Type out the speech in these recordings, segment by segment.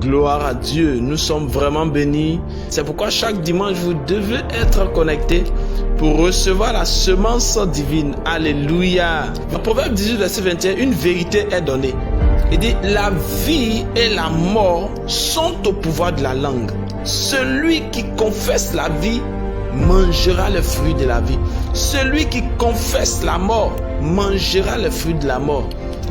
Gloire à Dieu, nous sommes vraiment bénis. C'est pourquoi chaque dimanche, vous devez être connectés pour recevoir la semence divine. Alléluia. Dans Proverbe 18, verset 21, une vérité est donnée. Il dit, la vie et la mort sont au pouvoir de la langue. Celui qui confesse la vie mangera le fruit de la vie. Celui qui confesse la mort mangera le fruit de la mort.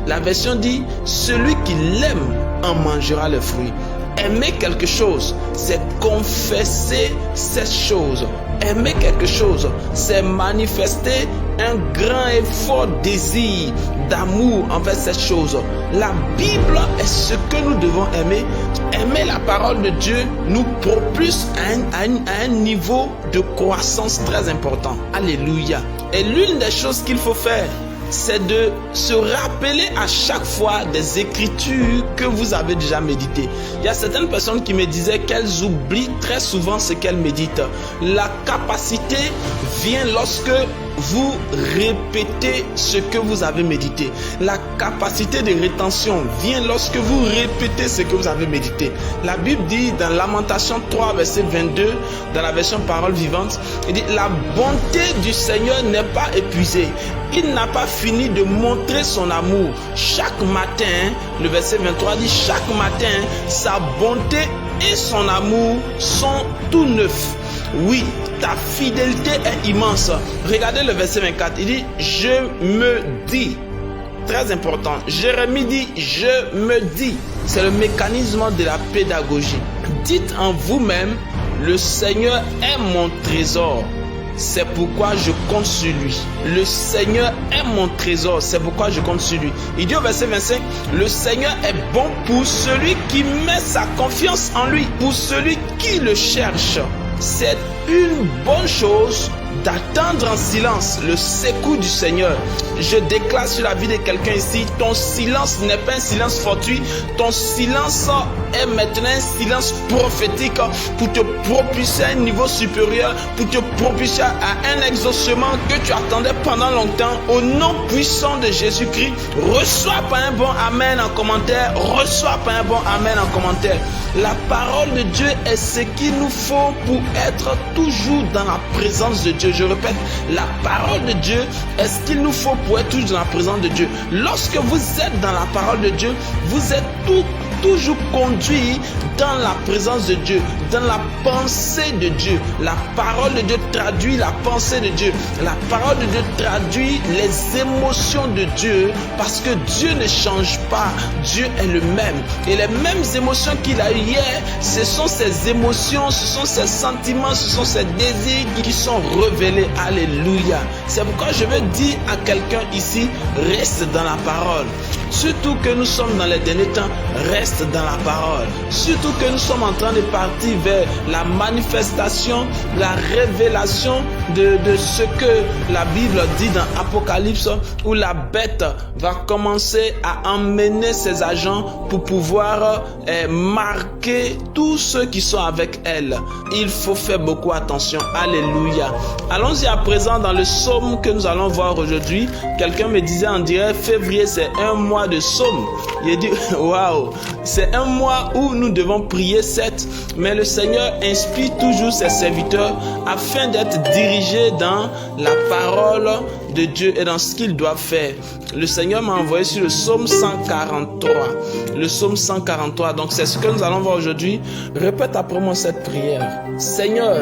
La version dit, celui qui l'aime en mangera le fruit. Aimer quelque chose, c'est confesser cette chose. Aimer quelque chose, c'est manifester un grand et fort désir d'amour envers cette chose. La Bible est ce que nous devons aimer. Aimer la parole de Dieu nous propulse à un niveau de croissance très important. Alléluia. Et l'une des choses qu'il faut faire, c'est de se rappeler à chaque fois des écritures que vous avez déjà méditées. Il y a certaines personnes qui me disaient qu'elles oublient très souvent ce qu'elles méditent. La capacité vient lorsque vous répétez ce que vous avez médité. La capacité de rétention vient lorsque vous répétez ce que vous avez médité. La Bible dit dans Lamentation 3, verset 22, dans la version parole vivante, il dit, la bonté du Seigneur n'est pas épuisée. Il n'a pas fini de montrer son amour. Chaque matin, le verset 23 dit, chaque matin, sa bonté et son amour sont tout neufs. Oui, ta fidélité est immense. Regardez le verset 24. Il dit, je me dis. Très important. Jérémie dit, je me dis. C'est le mécanisme de la pédagogie. Dites en vous-même, le Seigneur est mon trésor. C'est pourquoi je compte sur lui. Le Seigneur est mon trésor. C'est pourquoi je compte sur lui. Il dit au verset 25, le Seigneur est bon pour celui qui met sa confiance en lui. Pour celui qui le cherche. C'est une bonne chose d'attendre en silence le secours du Seigneur. Je déclare sur la vie de quelqu'un ici, ton silence n'est pas un silence fortuit, ton silence est maintenant un silence prophétique pour te propulser à un niveau supérieur, pour te propulser à un exaucement que tu attendais pendant longtemps. Au nom puissant de Jésus-Christ, reçois pas un bon amen en commentaire, reçois pas un bon amen en commentaire. La parole de Dieu est ce qu'il nous faut pour être toujours dans la présence de Dieu. Je répète, la parole de Dieu est ce qu'il nous faut pour être toujours dans la présence de Dieu. Lorsque vous êtes dans la parole de Dieu, vous êtes toujours conduit dans la présence de Dieu, dans la pensée de Dieu. La parole de Dieu traduit la pensée de Dieu. La parole de Dieu traduit les émotions de Dieu, parce que Dieu ne change pas. Dieu est le même. Et les mêmes émotions qu'il a eu hier, ce sont ces émotions, ce sont ces sentiments, ce sont ces désirs qui sont révélés. Alléluia. C'est pourquoi je veux dire à quelqu'un ici, reste dans la parole. Surtout que nous sommes dans les derniers temps, reste dans la parole. Surtout que nous sommes en train de partir vers la manifestation, la révélation de ce que la Bible dit dans Apocalypse, où la bête va commencer à emmener ses agents pour pouvoir marquer tous ceux qui sont avec elle. Il faut faire beaucoup attention. Alléluia. Allons-y à présent dans le psaume que nous allons voir aujourd'hui. Quelqu'un me disait, on dirait février, c'est un mois de psaume. Il a dit, waouh, c'est un mois où nous devons prier 7, mais le Seigneur inspire toujours ses serviteurs afin d'être dirigés dans la parole de Dieu et dans ce qu'ils doivent faire. Le Seigneur m'a envoyé sur le psaume 143. Le psaume 143, donc c'est ce que nous allons voir aujourd'hui. Répète après moi cette prière. Seigneur,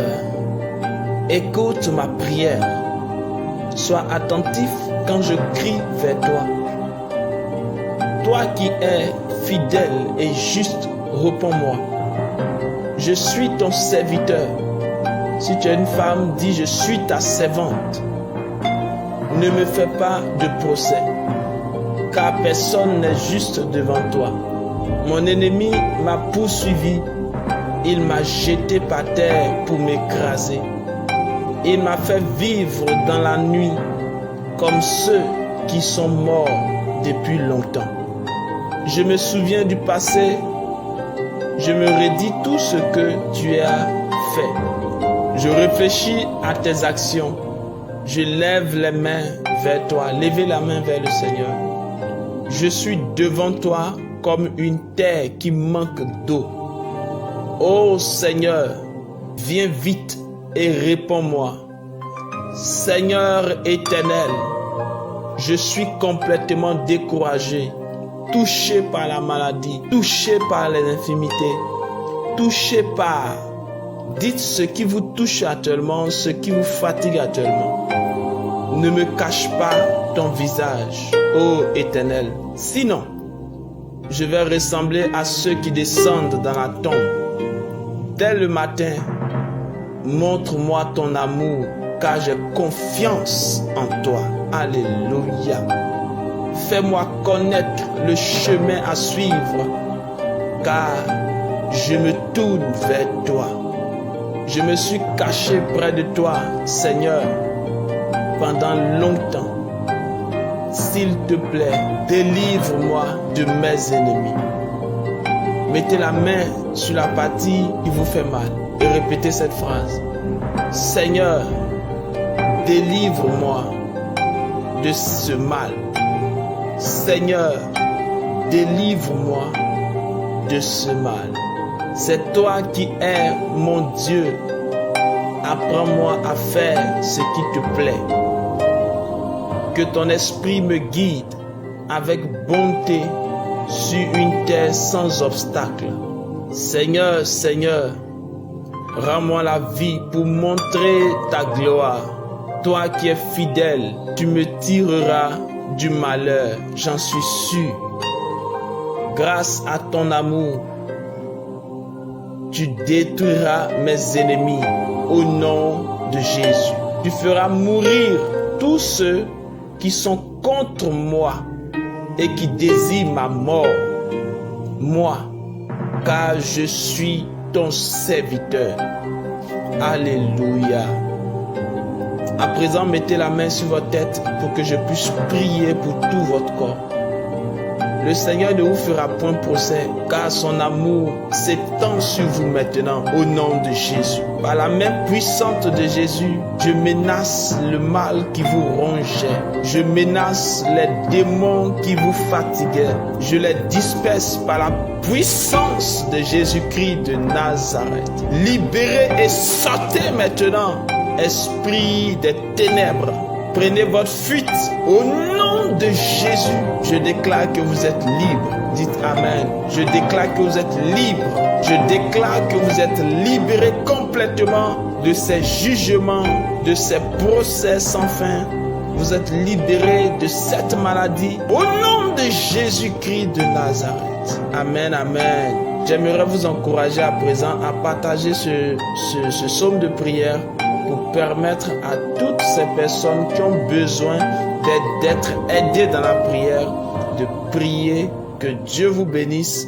écoute ma prière. Sois attentif quand je crie vers toi. Toi qui es fidèle et juste, réponds-moi. Je suis ton serviteur. Si tu es une femme, dis je suis ta servante. Ne me fais pas de procès, car personne n'est juste devant toi. Mon ennemi m'a poursuivi. Il m'a jeté par terre pour m'écraser. Il m'a fait vivre dans la nuit comme ceux qui sont morts depuis longtemps. Je me souviens du passé. Je me redis tout ce que tu as fait. Je réfléchis à tes actions. Je lève les mains vers toi. Levez la main vers le Seigneur. Je suis devant toi comme une terre qui manque d'eau. Ô Seigneur, viens vite et réponds-moi. Seigneur éternel, je suis complètement découragé, touché par la maladie, touché par les infirmités, touché par... Dites ce qui vous touche actuellement, ce qui vous fatigue actuellement. Ne me cache pas ton visage, ô Éternel. Sinon, je vais ressembler à ceux qui descendent dans la tombe. Dès le matin, montre-moi ton amour, car j'ai confiance en toi. Alléluia. Fais-moi connaître le chemin à suivre, car je me tourne vers toi. Je me suis caché près de toi, Seigneur, pendant longtemps. S'il te plaît, délivre-moi de mes ennemis. Mettez la main sur la partie qui vous fait mal et répétez cette phrase. Seigneur, délivre-moi de ce mal. Seigneur, délivre-moi de ce mal. C'est toi qui es mon Dieu. Apprends-moi à faire ce qui te plaît. Que ton esprit me guide avec bonté sur une terre sans obstacle. Seigneur, Seigneur, rends-moi la vie pour montrer ta gloire. Toi qui es fidèle, tu me tireras du malheur, j'en suis sûr. Grâce à ton amour, tu détruiras mes ennemis au nom de Jésus. Tu feras mourir tous ceux qui sont contre moi et qui désirent ma mort. Moi, car je suis ton serviteur. Alléluia. À présent, mettez la main sur votre tête pour que je puisse prier pour tout votre corps. Le Seigneur ne vous fera point procès, car son amour s'étend sur vous maintenant, au nom de Jésus. Par la main puissante de Jésus, je menace le mal qui vous rongeait. Je menace les démons qui vous fatiguaient. Je les disperse par la puissance de Jésus-Christ de Nazareth. Libérez et sortez maintenant, esprit des ténèbres. Prenez votre fuite au nom de Jésus. Je déclare que vous êtes libre. Dites Amen. Je déclare que vous êtes libre. Je déclare que vous êtes libérés complètement de ces jugements, de ces procès sans fin. Vous êtes libérés de cette maladie au nom de Jésus-Christ de Nazareth. Amen, amen. J'aimerais vous encourager à présent à partager ce psaume de prière pour permettre à toutes ces personnes qui ont besoin d'être aidées dans la prière, de prier. Que Dieu vous bénisse